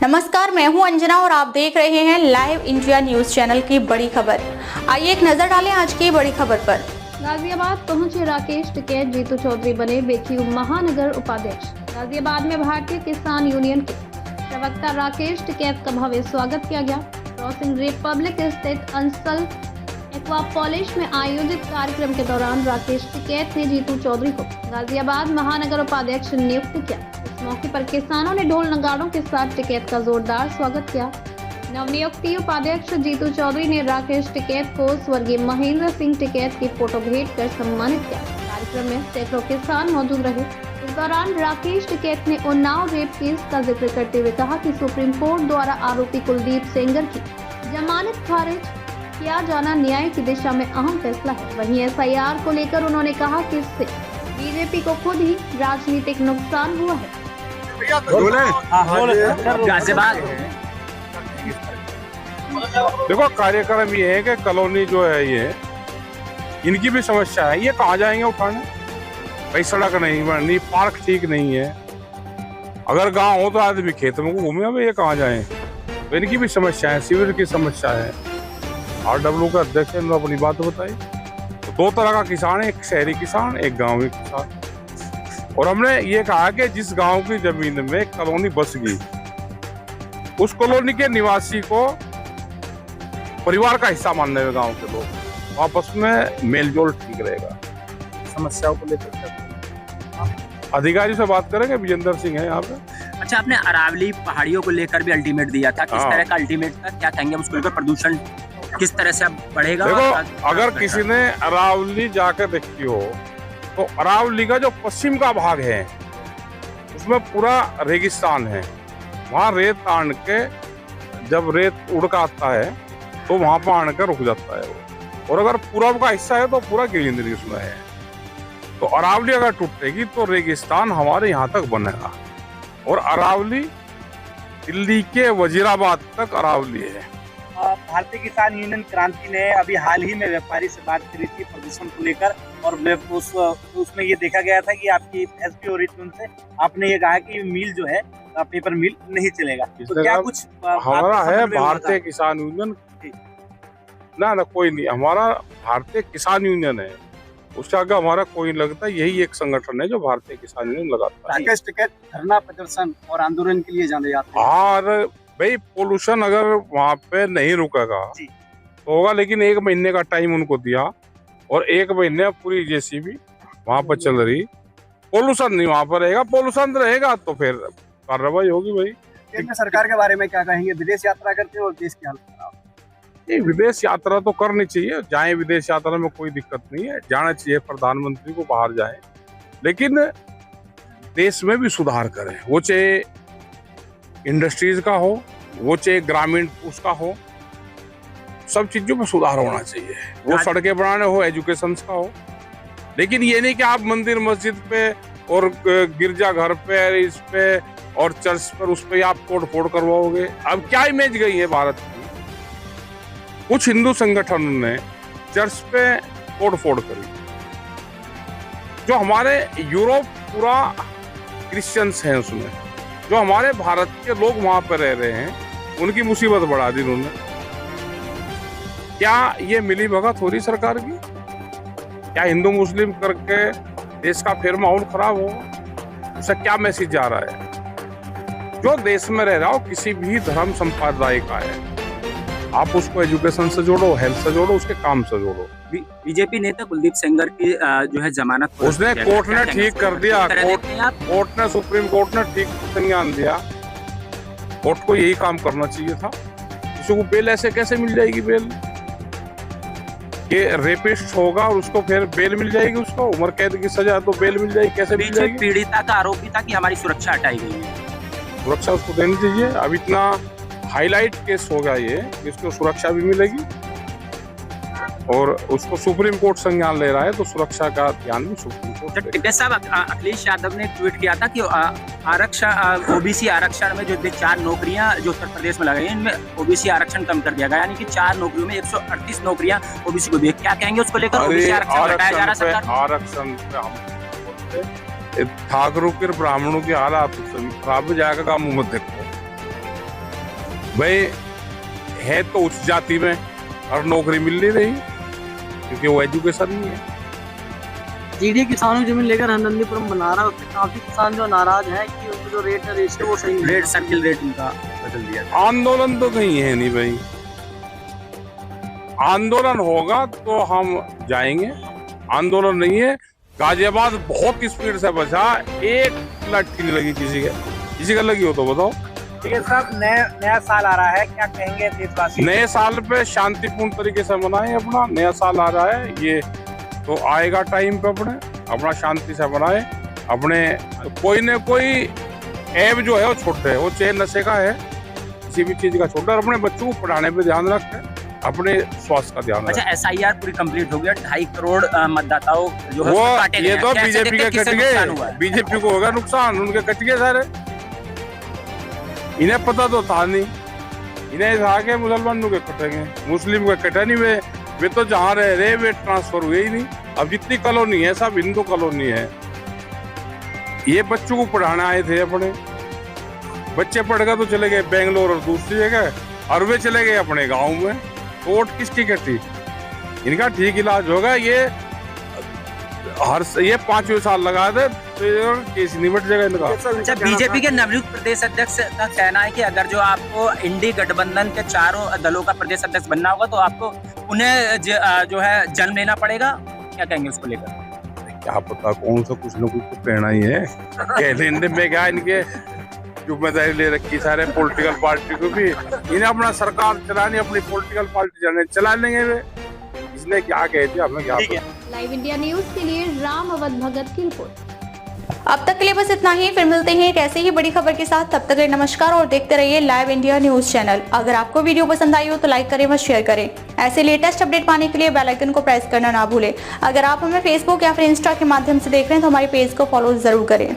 नमस्कार, मैं हूं अंजना और आप देख रहे हैं लाइव इंडिया न्यूज चैनल की बड़ी खबर। आइए एक नजर डालें आज की बड़ी खबर पर। गाजियाबाद पहुंचे राकेश टिकैत, जीतू चौधरी बने बेतियू महानगर उपाध्यक्ष। गाजियाबाद में भारतीय किसान यूनियन के प्रवक्ता राकेश टिकैत का भव्य स्वागत किया गया। क्रॉसिंग रिपब्लिक स्थित अंसल एक्वापोलिस में आयोजित कार्यक्रम के दौरान राकेश टिकैत ने जीतू चौधरी को गाजियाबाद महानगर उपाध्यक्ष नियुक्त किया। इस मौके पर किसानों ने ढोल नगाड़ों के साथ टिकैत का जोरदार स्वागत किया। नवनियुक्त उपाध्यक्ष जीतू चौधरी ने राकेश टिकैत को स्वर्गीय महेंद्र सिंह टिकैत की फोटो भेंट कर सम्मानित किया। कार्यक्रम में सैकड़ों किसान मौजूद रहे। इस दौरान राकेश टिकैत ने उन्नाव रेप केस का जिक्र करते हुए कहा कि सुप्रीम कोर्ट द्वारा आरोपी कुलदीप सेंगर की जमानत खारिज किया जाना न्याय की दिशा में अहम फैसला है। वहीं एसआईआर को लेकर उन्होंने कहा कि इससे बीजेपी को खुद ही राजनीतिक नुकसान हुआ है। देखो, कार्यक्रम ये है कि कॉलोनी जो है ये इनकी भी समस्या है। ये कहाँ जाएंगे उठाने? भाई सड़क नहीं बननी, पार्क ठीक नहीं है। अगर गांव हो तो आदमी खेत में घूमे, अब ये कहाँ जाए? तो इनकी भी समस्या है, सीवर की समस्या है। RW का अध्यक्ष ने अपनी बात बताई। तो दो तरह का किसान है, एक शहरी किसान, एक गाँवी किसान। और हमने ये कहा कि जिस गांव की जमीन में कॉलोनी बस गई, उस कॉलोनी के निवासी को परिवार का हिस्सा मानने हुए गांव के लोग आपस में मेलजोल ठीक रहेगा। समस्याओं को लेकर अधिकारी से बात करेंगे। विजेंद्र सिंह है यहाँ पे। अच्छा, आपने अरावली पहाड़ियों को लेकर भी अल्टीमेट दिया था, किस तरह का अल्टीमेट था? क्या कहेंगे उसको लेकर? प्रदूषण किस तरह से बढ़ेगा? देखो, अगर किसी ने अरावली जाकर देखी हो तो अरावली का जो पश्चिम का भाग है उसमें पूरा रेगिस्तान है। वहाँ रेत तान के जब रेत उड़ का आता है तो वहाँ पर आकर रुक जाता है वो। और अगर पूरब का हिस्सा है तो पूरा गिरिंद्री उसमें है। तो अरावली अगर टूटेगी तो रेगिस्तान हमारे यहाँ तक बनेगा। और अरावली दिल्ली के वजीराबाद तक अरावली है। भारतीय किसान यूनियन क्रांति ने अभी हाल ही में व्यापारी से बात करी थी प्रदूषण को लेकर, और उसमें ये देखा गया था कि आपकी एसपी हो रही थी उनसे। आपने ये कहा कि मिल जो है पेपर मिल नहीं चलेगा। तो क्या कुछ हमारा है भारतीय किसान यूनियन? ना कोई नहीं, हमारा भारतीय किसान यूनियन है। उससे आगे हमारा कोई लगता है, यही एक संगठन है जो भारतीय किसान यूनियन लगाता है। राकेश टिकैत धरना प्रदर्शन और आंदोलन के लिए जाने जाते हैं। और भाई पोल्यूशन अगर वहाँ पे नहीं रुकेगा तो होगा, लेकिन 1 महीने का टाइम उनको दिया और 1 महीने पूरी जेसीबी वहाँ पर चल रही। पोल्यूशन नहीं वहाँ पर रहेगा। पोल्यूशन रहेगा तो फिर कार्रवाई होगी। भाई केंद्र सरकार के बारे में क्या कहेंगे? विदेश यात्रा करते हैं और देश की हालत खराब। विदेश यात्रा तो करनी चाहिए, जाए विदेश यात्रा में कोई दिक्कत नहीं है, जाना चाहिए। प्रधानमंत्री को बाहर जाए, लेकिन देश में भी सुधार करें। वो चाहे इंडस्ट्रीज का हो, वो चाहे ग्रामीण उसका हो, सब चीजों में सुधार होना चाहिए। वो सड़कें बनाने हो, एजुकेशन का हो। लेकिन ये नहीं कि आप मंदिर मस्जिद पे और गिरजा घर पे, इस पे और चर्च पर, उस पे आप तोड़ फोड़ करवाओगे। अब क्या इमेज गई है भारत की? कुछ हिंदू संगठनों ने चर्च पे तोड़ फोड़ करी। जो हमारे यूरोप पूरा क्रिश्चियंस हैं, उसमें जो हमारे भारत के लोग वहां पर रह रहे हैं, उनकी मुसीबत बढ़ा दी उन्होंने। क्या ये मिली भगत हो रही सरकार की? क्या हिंदू मुस्लिम करके देश का फिर माहौल खराब होगा? उससे क्या मैसेज जा रहा है? जो देश में रह रहा हो, किसी भी धर्म संप्रदाय का है, आप उसको एजुकेशन से जोड़ो, हेल्थ से जोड़ो, उसके काम से जोड़ो। बीजेपी नेता कुलदीप सेंगर की जो है जमानत, उसने कोर्ट ने ठीक कर दिया। कोर्ट ने, सुप्रीम कोर्ट ने ठीक संज्ञान दिया। कोर्ट को यही काम करना चाहिए था। किसी को बेल ऐसे कैसे मिल जाएगी? बेल ये रेपिस्ट होगा और उसको फिर बेल मिल जाएगी, उसको उम्र कैद की सजा तो बेल मिल जाएगी, कैसे मिल जाएगी? पीड़िता का आरोप भी था कि हमारी सुरक्षा हटाई गई है। सुरक्षा उसको देनी चाहिए। अब इतना हाईलाइट केस होगा ये, इसको सुरक्षा भी मिलेगी। और उसको सुप्रीम कोर्ट संज्ञान ले रहा है तो सुरक्षा का ध्यान भी सुप्रीम कोर्ट। टिकैत साहब, अखिलेश यादव ने ट्वीट किया था कि आरक्षण, ओबीसी आरक्षण में जो 4 नौकरियां जो उत्तर प्रदेश में लगाई हैं, इनमें ओबीसी आरक्षण कम कर दिया गया, यानी कि 4 नौकरियों में 138 नौकरियां ओबीसी को दी। क्या कहेंगे उसको लेकर? ओबीसी आरक्षण हटाया जा रहा है। आरक्षण ठाकुरों के ब्राह्मणों की हालात खराब हो जाएगा। काम मत देखो, भाई है तो उच्च जाति में और नौकरी मिल नहीं रही क्योंकि वो एजुकेशन नहीं है। जीडी किसानों की जमीन लेकर हरनंदीपुरम बना रहा है, उससे काफी किसान जो नाराज है कि उनको जो रेट है रेशियो वो सही नहीं है। रेट सर्किल रेट उनका बदल दिया था। आंदोलन तो कहीं है नहीं भाई, आंदोलन होगा तो हम जाएंगे, आंदोलन नहीं है। गाजियाबाद बहुत स्पीड से बचा, एक लाठी नहीं लगी किसी का लगी हो तो बताओ। ठीक है साहब, नया साल आ रहा है, क्या कहेंगे देशवासी? नए साल पे शांतिपूर्ण तरीके से मनाएं, अपना नया साल आ रहा है, ये तो आएगा टाइम पे, अपना शांति से मनाएं। अपने कोई न कोई ऐप जो है वो छोटे, वो चाहे नशे का है, किसी भी चीज का छोटा, और अपने बच्चों को पढ़ाने पे ध्यान रखें, अपने स्वास्थ्य का ध्यान रखें। अच्छा, SIR पूरी कंप्लीट हो गया, 2.5 करोड़ मतदाताओं जो है वो उसमें काटे ये गए। तो कैसे बीजेपी देखते के हैं, कट किससे नुकसान हुआ गए, है? बीजेपी को होगा नुकसान, उनके कट गए सारे। इन्हें पता तो था नहीं, इन्हें था के मुसलमानों के कटेंगे, मुस्लिम के कटे नहीं। वे तो जहाँ रह रहे वे ट्रांसफर हुए ही नहीं। अब जितनी कॉलोनी है सब हिंदू कॉलोनी है। ये बच्चों को पढ़ाने आए थे, अपने बच्चे पढ़ गए तो चले गए बेंगलोर और दूसरी जगह, और वे चले गए अपने गाँव में। तो वोट किसकी कटी? इनका ठीक इलाज होगा। ये 5वें साल लगा दे तो केस निपट जाएगा इनका। अच्छा, बीजेपी के नवनियुक्त प्रदेश अध्यक्ष का कहना है कि अगर जो आपको इंडी गठबंधन के चारों दलों का प्रदेश अध्यक्ष बनना होगा तो आपको उन्हें जो है जन्म लेना पड़ेगा। क्या कहेंगे उसको लेकर? क्या पता, कौन सा कुछ न कुछ तो कहना ही है। कहने में क्या, इनके जिम्मेदारी ले रखी सारे पॉलिटिकल पार्टी को भी। इन्हें अपना सरकार चलानी, अपनी पॉलिटिकल पार्टी चला लेंगे वे, इसलिए क्या कहते हैं हमें क्या पता। लाइव इंडिया न्यूज के लिए राम अवध भगत की रिपोर्ट। अब तक के लिए बस इतना ही, फिर मिलते हैं एक ऐसे ही बड़ी खबर के साथ। तब तक के लिए नमस्कार और देखते रहिए लाइव इंडिया न्यूज चैनल। अगर आपको वीडियो पसंद आई हो तो लाइक करें व शेयर करें। ऐसे लेटेस्ट अपडेट पाने के लिए बेल आइकन को प्रेस करना ना भूलें। अगर आप हमें फेसबुक या फिर इंस्टा के माध्यम से देख रहे हैं तो हमारे पेज को फॉलो जरूर करें।